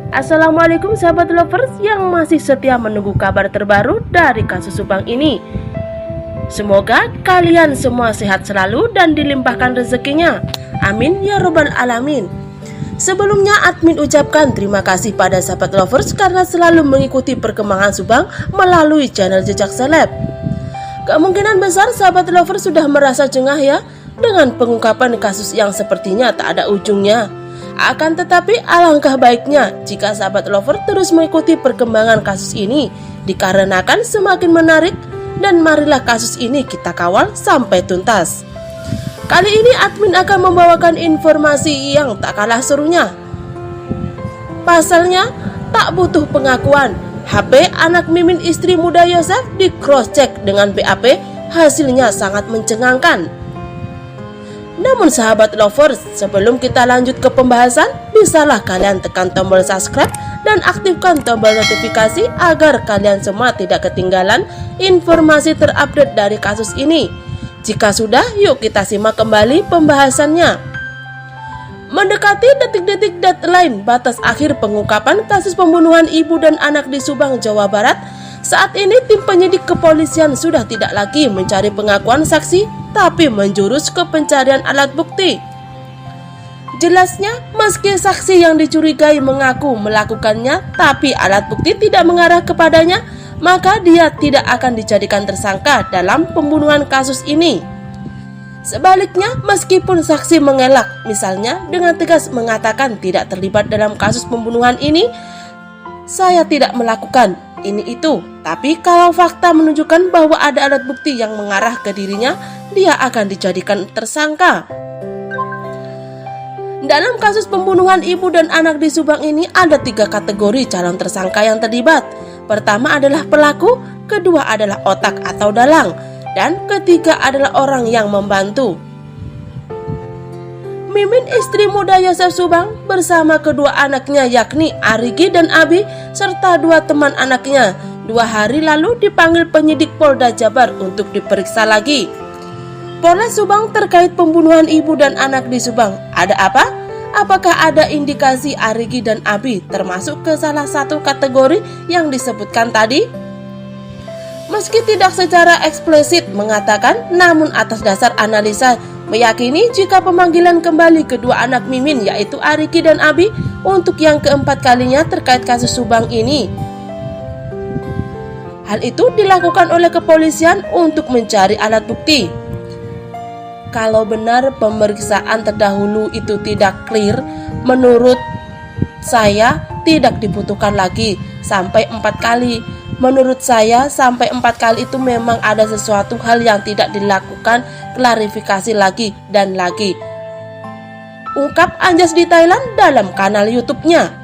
Assalamualaikum sahabat lovers yang masih setia menunggu kabar terbaru dari kasus Subang ini. Semoga kalian semua sehat selalu dan dilimpahkan rezekinya. Amin ya robbal alamin. Sebelumnya admin ucapkan terima kasih pada sahabat lovers karena selalu mengikuti perkembangan Subang melalui channel Jejak Seleb. Kemungkinan besar sahabat lovers sudah merasa jengah ya dengan pengungkapan kasus yang sepertinya tak ada ujungnya. Akan tetapi alangkah baiknya jika sahabat lover terus mengikuti perkembangan kasus ini dikarenakan semakin menarik dan marilah kasus ini kita kawal sampai tuntas. Kali ini admin akan membawakan informasi yang tak kalah serunya. Pasalnya tak butuh pengakuan, HP anak Mimin istri muda Yosef di cross check dengan BAP, hasilnya sangat mencengangkan. Namun sahabat lovers, sebelum kita lanjut ke pembahasan, bisalah kalian tekan tombol subscribe dan aktifkan tombol notifikasi agar kalian semua tidak ketinggalan informasi terupdate dari kasus ini. Jika sudah, yuk kita simak kembali pembahasannya. Mendekati detik-detik deadline batas akhir pengungkapan kasus pembunuhan ibu dan anak di Subang, Jawa Barat, saat ini tim penyidik kepolisian sudah tidak lagi mencari pengakuan saksi tapi menjurus ke pencarian alat bukti. Jelasnya, meski saksi yang dicurigai mengaku melakukannya tapi alat bukti tidak mengarah kepadanya, maka dia tidak akan dijadikan tersangka dalam pembunuhan kasus ini. Sebaliknya, meskipun saksi mengelak, misalnya dengan tegas mengatakan tidak terlibat dalam kasus pembunuhan ini, saya tidak melakukan ini itu, tapi kalau fakta menunjukkan bahwa ada alat bukti yang mengarah ke dirinya, dia akan dijadikan tersangka. Dalam kasus pembunuhan ibu dan anak di Subang ini ada 3 kategori calon tersangka yang terlibat. Pertama adalah pelaku, kedua adalah otak atau dalang, dan ketiga adalah orang yang membantu. Mimin istri muda Yosef Subang bersama kedua anaknya yakni Arigi dan Abi serta 2 teman anaknya 2 hari lalu dipanggil penyidik Polda Jabar untuk diperiksa lagi. Polres Subang terkait pembunuhan ibu dan anak di Subang. Ada apa? Apakah ada indikasi Arigi dan Abi termasuk ke salah satu kategori yang disebutkan tadi? Meski tidak secara eksplisit mengatakan, namun atas dasar analisa meyakini jika pemanggilan kembali kedua anak Mimin yaitu Arigi dan Abi untuk yang keempat kalinya terkait kasus Subang ini. Hal itu dilakukan oleh kepolisian untuk mencari alat bukti. Kalau benar pemeriksaan terdahulu itu tidak clear, menurut saya tidak dibutuhkan lagi sampai 4 kali. Menurut saya sampai 4 kali itu memang ada sesuatu hal yang tidak dilakukan klarifikasi lagi dan lagi. Ungkap Anjas di Thailand dalam kanal YouTube-nya.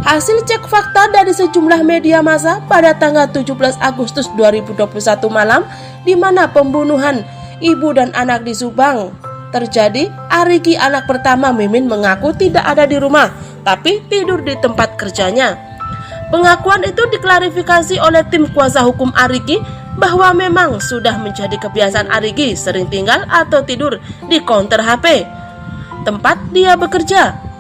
Hasil cek fakta dari sejumlah media massa pada tanggal 17 Agustus 2021 malam di mana pembunuhan ibu dan anak di Subang terjadi, Arigi anak pertama Mimin mengaku tidak ada di rumah tapi tidur di tempat kerjanya. Pengakuan itu diklarifikasi oleh tim kuasa hukum Arigi bahwa memang sudah menjadi kebiasaan Arigi sering tinggal atau tidur di counter HP tempat dia bekerja.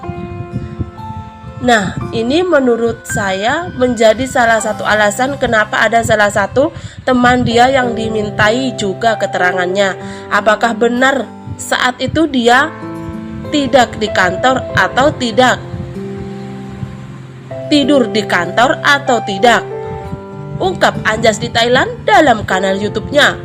Nah, ini menurut saya menjadi salah satu alasan kenapa ada salah satu teman dia yang dimintai juga keterangannya. Apakah benar saat itu dia tidak di kantor atau tidak? Tidur di kantor atau tidak? Ungkap Anjas di Thailand dalam kanal YouTube-nya.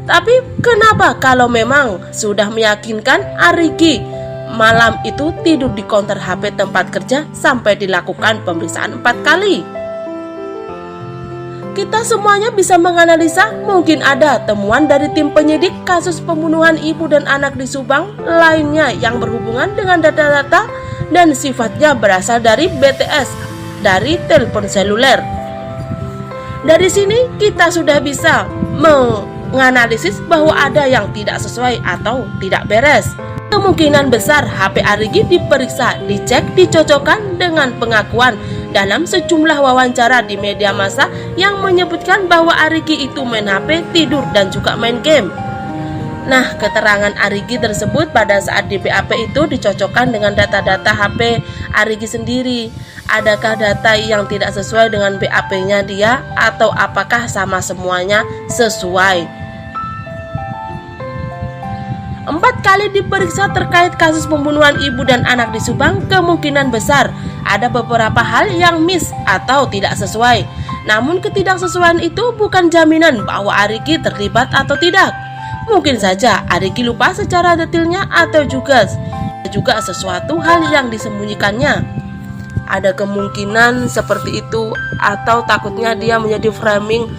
Tapi kenapa kalau memang sudah meyakinkan Arigi malam itu tidur di counter HP tempat kerja sampai dilakukan pemeriksaan 4 kali? Kita semuanya bisa menganalisa mungkin ada temuan dari tim penyidik kasus pembunuhan ibu dan anak di Subang lainnya yang berhubungan dengan data-data dan sifatnya berasal dari BTS, dari telepon seluler. Dari sini kita sudah bisa menganalisis bahwa ada yang tidak sesuai atau tidak beres. Kemungkinan besar HP Arigi diperiksa, dicek, dicocokkan dengan pengakuan dalam sejumlah wawancara di media massa yang menyebutkan bahwa Arigi itu main HP, tidur, dan juga main game. Nah, keterangan Arigi tersebut pada saat di BAP itu dicocokkan dengan data-data HP Arigi sendiri. Adakah data yang tidak sesuai dengan BAP-nya dia atau apakah sama semuanya sesuai? 4 kali diperiksa terkait kasus pembunuhan ibu dan anak di Subang, kemungkinan besar ada beberapa hal yang miss atau tidak sesuai. Namun ketidaksesuaian itu bukan jaminan bahwa Arigi terlibat atau tidak. Mungkin saja Arigi lupa secara detailnya atau juga sesuatu hal yang disembunyikannya. Ada kemungkinan seperti itu, atau takutnya dia menjadi framing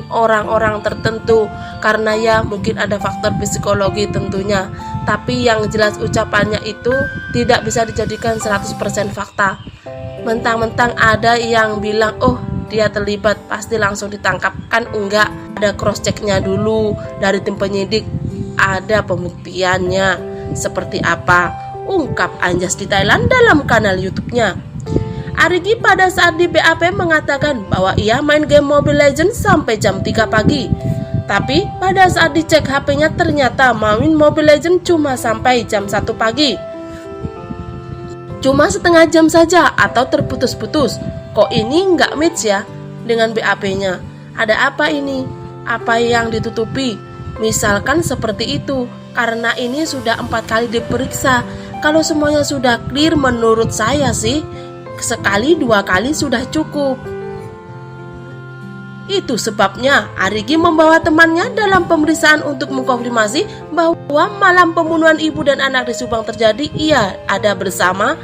orang-orang tertentu karena ya mungkin ada faktor psikologi tentunya. Tapi yang jelas ucapannya itu tidak bisa dijadikan 100% fakta. Mentang-mentang ada yang bilang oh dia terlibat pasti langsung ditangkap, kan enggak, ada cross checknya dulu dari tim penyidik, ada pembuktiannya seperti apa, ungkap Anjas di Thailand dalam kanal YouTube-nya. Arigi pada saat di BAP mengatakan bahwa ia main game Mobile Legends sampai jam 3 pagi. Tapi pada saat dicek HP-nya ternyata main Mobile Legends cuma sampai jam 1 pagi. Cuma setengah jam saja atau terputus-putus. Kok ini nggak match ya dengan BAP-nya? Ada apa ini? Apa yang ditutupi? Misalkan seperti itu. Karena ini sudah 4 kali diperiksa. Kalau semuanya sudah clear menurut saya sih, sekali 2 kali sudah cukup. Itu sebabnya Arigi membawa temannya dalam pemeriksaan untuk mengkonfirmasi bahwa malam pembunuhan ibu dan anak di Subang terjadi, ia ada bersama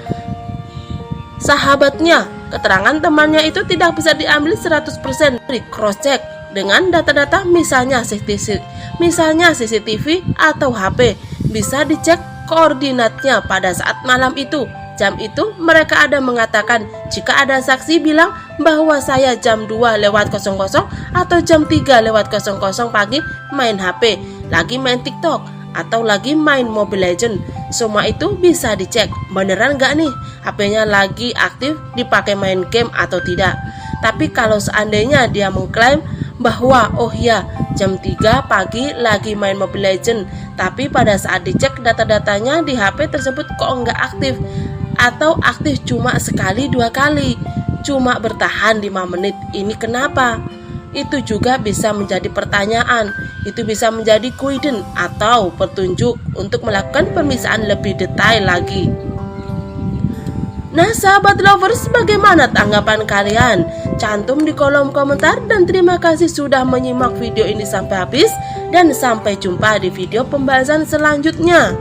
sahabatnya. Keterangan temannya itu tidak bisa diambil 100% dari cross check dengan data-data misalnya CCTV atau HP. Bisa dicek koordinatnya pada saat malam itu. Jam itu mereka ada mengatakan jika ada saksi bilang bahwa saya jam 2:00 atau jam 3:00 pagi main HP, lagi main TikTok atau lagi main Mobile Legends. Semua itu bisa dicek beneran gak nih HP-nya lagi aktif dipakai main game atau tidak. Tapi kalau seandainya dia mengklaim bahwa oh ya jam 3 pagi lagi main Mobile Legends, tapi pada saat dicek data-datanya di HP tersebut kok nggak aktif, atau aktif cuma sekali 2 kali, cuma bertahan 5 menit, ini kenapa? Itu juga bisa menjadi pertanyaan. Itu bisa menjadi guidance atau petunjuk untuk melakukan pemeriksaan lebih detail lagi. Nah sahabat lovers, bagaimana tanggapan kalian? Cantum di kolom komentar, dan terima kasih sudah menyimak video ini sampai habis, dan sampai jumpa di video pembahasan selanjutnya.